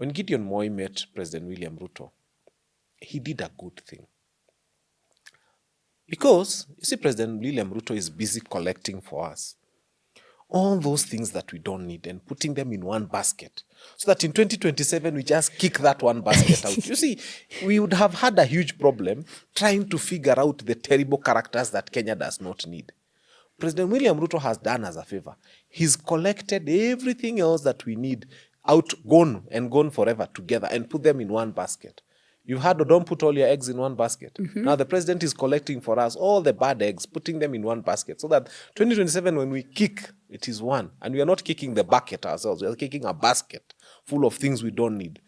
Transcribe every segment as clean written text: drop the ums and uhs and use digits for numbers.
when Gideon Moi met President William Ruto, he did a good thing. Because, you see, President William Ruto is busy collecting for us all those things that we don't need and putting them in one basket so that in 2027 we just kick that one basket out. You see, we would have had a huge problem trying to figure out the terrible characters that Kenya does not need. President William Ruto has done us a favor. He's collected everything else that we need out, gone forever together and put them in one basket. You've heard, don't put all your eggs in one basket. Now the president is collecting for us all the bad eggs, putting them in one basket so that 2027 when we kick, it is one. And we are not kicking the bucket ourselves. We are kicking a basket full of things we don't need.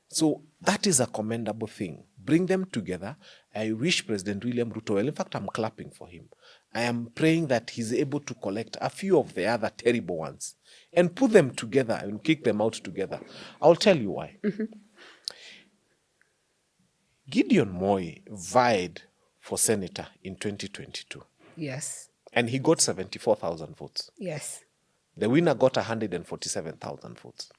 So that is a commendable thing. Bring them together. I wish President William Ruto well. In fact, I'm clapping for him. I am praying that he's able to collect a few of the other terrible ones and put them together and kick them out together. I'll tell you why. Gideon Moi vied for senator in 2022. Yes. And he got 74,000 votes. Yes. The winner got 147,000 votes.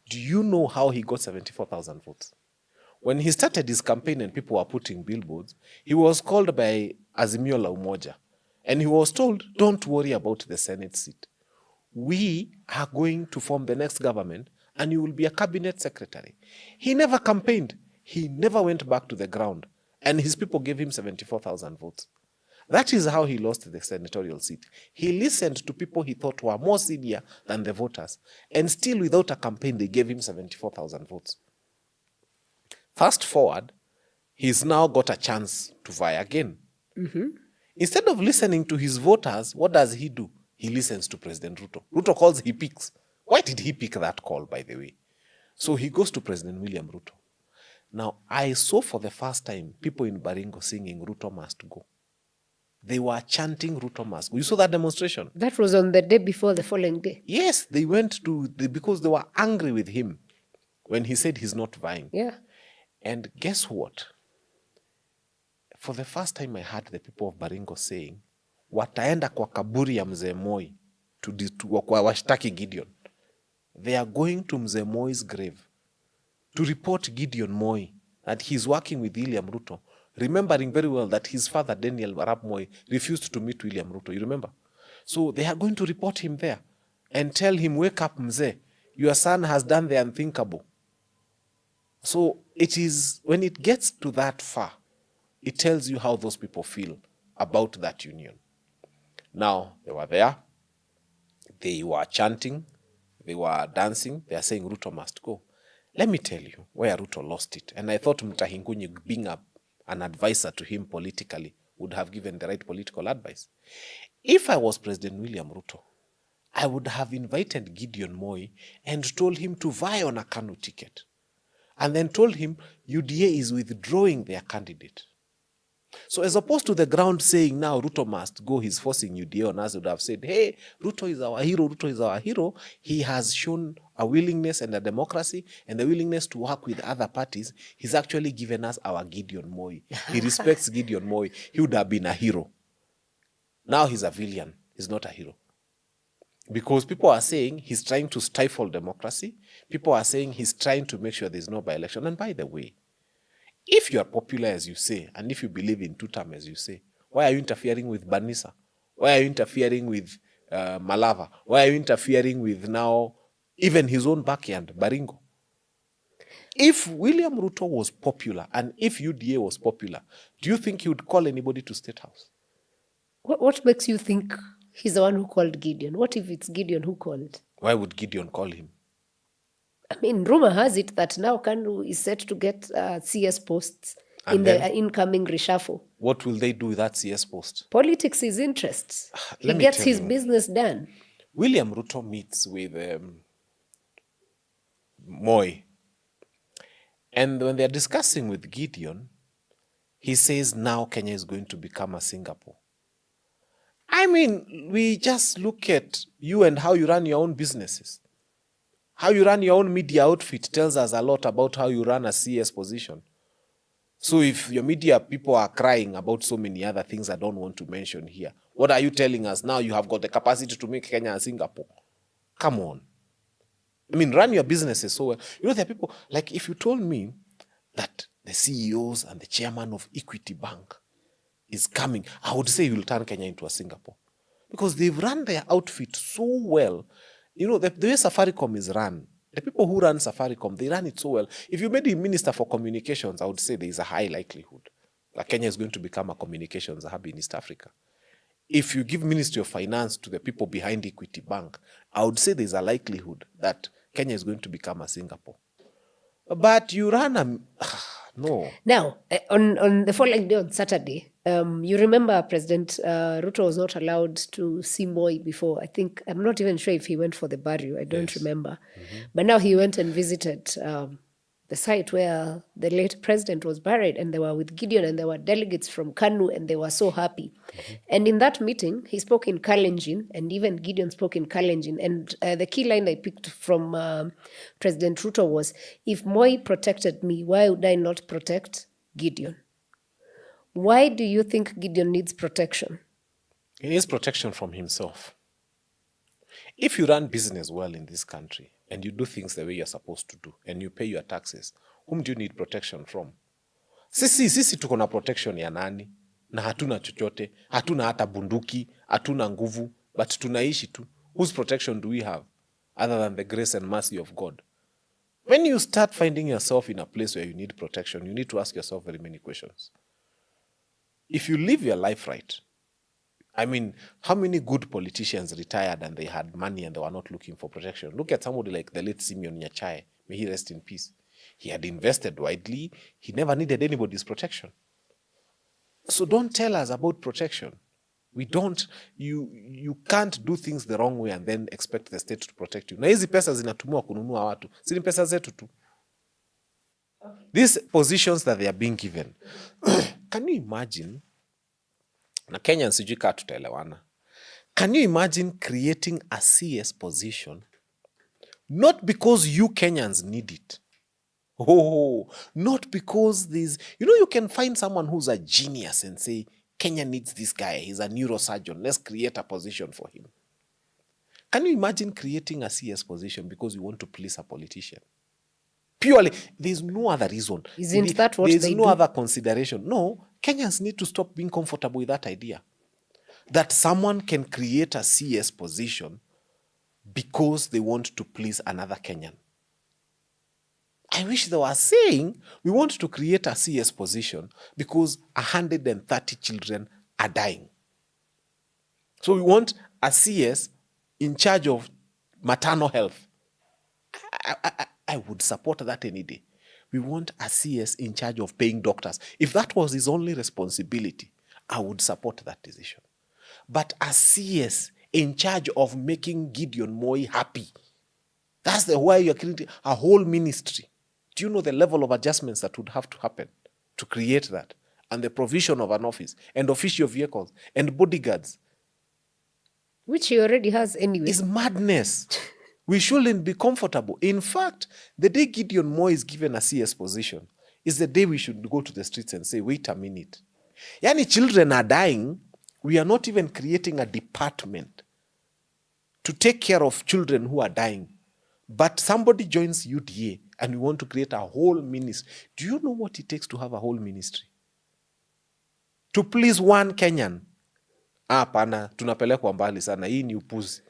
Do you know how he got 74,000 votes? When he started his campaign and people were putting billboards, he was called by Azimio la Umoja. And he was told, don't worry about the Senate seat. We are going to form the next government and you will be a cabinet secretary. He never campaigned. He never went back to the ground. And his people gave him 74,000 votes. That is how he lost the senatorial seat. He listened to people he thought were more senior than the voters. And still without a campaign, they gave him 74,000 votes. Fast forward, he's now got a chance to vie again. Instead of listening to his voters, what does he do? He listens to President Ruto. Ruto calls, he picks. Why did he pick that call, by the way? So he goes to President William Ruto. Now, I saw for the first time people in Baringo singing Ruto must go. They were chanting Ruto must go. You saw that demonstration? That was on the day before the following day. Yes, they went to, because they were angry with him when he said he's not vying. Yeah. And guess what? For the first time I heard the people of Baringo saying, wataenda kwa kaburi ya Mzee Moi kwa washtaki Gideon. They are going to Mzee Moi's grave to report Gideon Moi that he's working with William Ruto, remembering very well that his father, Daniel Arap Moi, refused to meet William Ruto. You remember? So they are going to report him there and tell him, wake up, Mzee. Your son has done the unthinkable. So it is, when it gets to that far, it tells you how those people feel about that union. Now, they were there. They were chanting. They were dancing. They are saying Ruto must go. Let me tell you where Ruto lost it. And I thought Mutahingunyi being an advisor to him politically would have given the right political advice. If I was President William Ruto, I would have invited Gideon Moi and told him to vie on a Kanu ticket. And then told him UDA is withdrawing their candidate. So as opposed to the ground saying now Ruto must go, he's forcing UDA on us, would have said, hey, Ruto is our hero, Ruto is our hero. He has shown a willingness and a democracy and the willingness to work with other parties. He's actually given us our Gideon Moi. He respects Gideon Moi. He would have been a hero. Now he's a villain. He's not a hero. Because people are saying he's trying to stifle democracy. People are saying he's trying to make sure there's no by-election. And by the way, if you are popular as you say, and if you believe in two-term as you say, why are you interfering with Banisa? Why are you interfering with Malava? Why are you interfering with now even his own backyard, Baringo? If William Ruto was popular and if UDA was popular, do you think he would call anybody to State House? What makes you think he's the one who called Gideon? What if it's Gideon who called? Why would Gideon call him? I mean, rumor has it that now Kanu is set to get CS posts And in then? the incoming reshuffle. What will they do with that CS post? Politics is interests. He Let me gets tell his you. business done. William Ruto meets with Moi. And when they're discussing with Gideon, he says now Kenya is going to become a Singapore. I mean, we just look at you and how you run your own businesses. How you run your own media outfit tells us a lot about how you run a CS position. So if your media people are crying about so many other things I don't want to mention here, what are you telling us now? You have got the capacity to make Kenya a Singapore. Come on. I mean, run your businesses so well. You know, there are people, like if you told me that the CEOs and the chairman of Equity Bank is coming, I would say you'll turn Kenya into a Singapore. Because they've run their outfit so well. You know, the way Safaricom is run, the people who run Safaricom, they run it so well. If you made him Minister for Communications, I would say there is a high likelihood that Kenya is going to become a communications hub in East Africa. If you give Ministry of Finance to the people behind Equity Bank, I would say there's a likelihood that Kenya is going to become a Singapore. But you run a... No. Now, on the following day, on Saturday, you remember President Ruto was not allowed to see Moi before. I think, I'm not even sure if he went for the burial. I don't remember. But now he went and visited the site where the late president was buried, and they were with Gideon, and there were delegates from Kanu, and they were so happy. And in that meeting, he spoke in Kalenjin, and even Gideon spoke in Kalenjin. And the key line I picked from President Ruto was, if Moi protected me, why would I not protect Gideon? Why do you think Gideon needs protection? He needs protection from himself. If you run business well in this country and you do things the way you're supposed to do and you pay your taxes, whom do you need protection from? Sisi tuko na protection ya nani? Na hatuna chochote, hatuna hata bunduki, hatuna nguvu, but tunaishi tu. Whose protection do we have other than the grace and mercy of God? When you start finding yourself in a place where you need protection, you need to ask yourself very many questions. If you live your life right, I mean, how many good politicians retired and they had money and they were not looking for protection? Look at somebody like the late Simeon Nyachae. May he rest in peace. He had invested widely. He never needed anybody's protection. So don't tell us about protection. We don't, you can't do things the wrong way and then expect the state to protect you. Na hizi pesa zinatumiwa kununua watu. Si ni pesa zetu tu. These positions that they are being given. Can you imagine? Na Kenyans sijui kaa tutaelewana. Can you imagine creating a CS position not because you Kenyans need it? Oh, not because there's... You know, you can find someone who's a genius and say, Kenya needs this guy. He's a neurosurgeon. Let's create a position for him. Can you imagine creating a CS position because you want to please a politician? Purely, there's no other reason. Isn't that what there's they no do? other consideration. No, Kenyans need to stop being comfortable with that idea. That someone can create a CS position because they want to please another Kenyan. I wish they were saying, we want to create a CS position because 130 children are dying. So we want a CS in charge of maternal health. I would support that any day. We want a CS in charge of paying doctors. If that was his only responsibility, I would support that decision. But a CS in charge of making Gideon Moi happy, that's the why you're creating a whole ministry. Do you know the level of adjustments that would have to happen to create that? And the provision of an office and official vehicles and bodyguards. Which he already has anyway. Is madness. We shouldn't be comfortable. In fact, the day Gideon Moi is given a CS position is the day we should go to the streets and say, wait a minute. Yani children are dying. We are not even creating a department to take care of children who are dying. But somebody joins UDA and we want to create a whole ministry. Do you know what it takes to have a whole ministry? To please one Kenyan. Hapana, tunapelekwa mbali sana. Hii ni upuzi.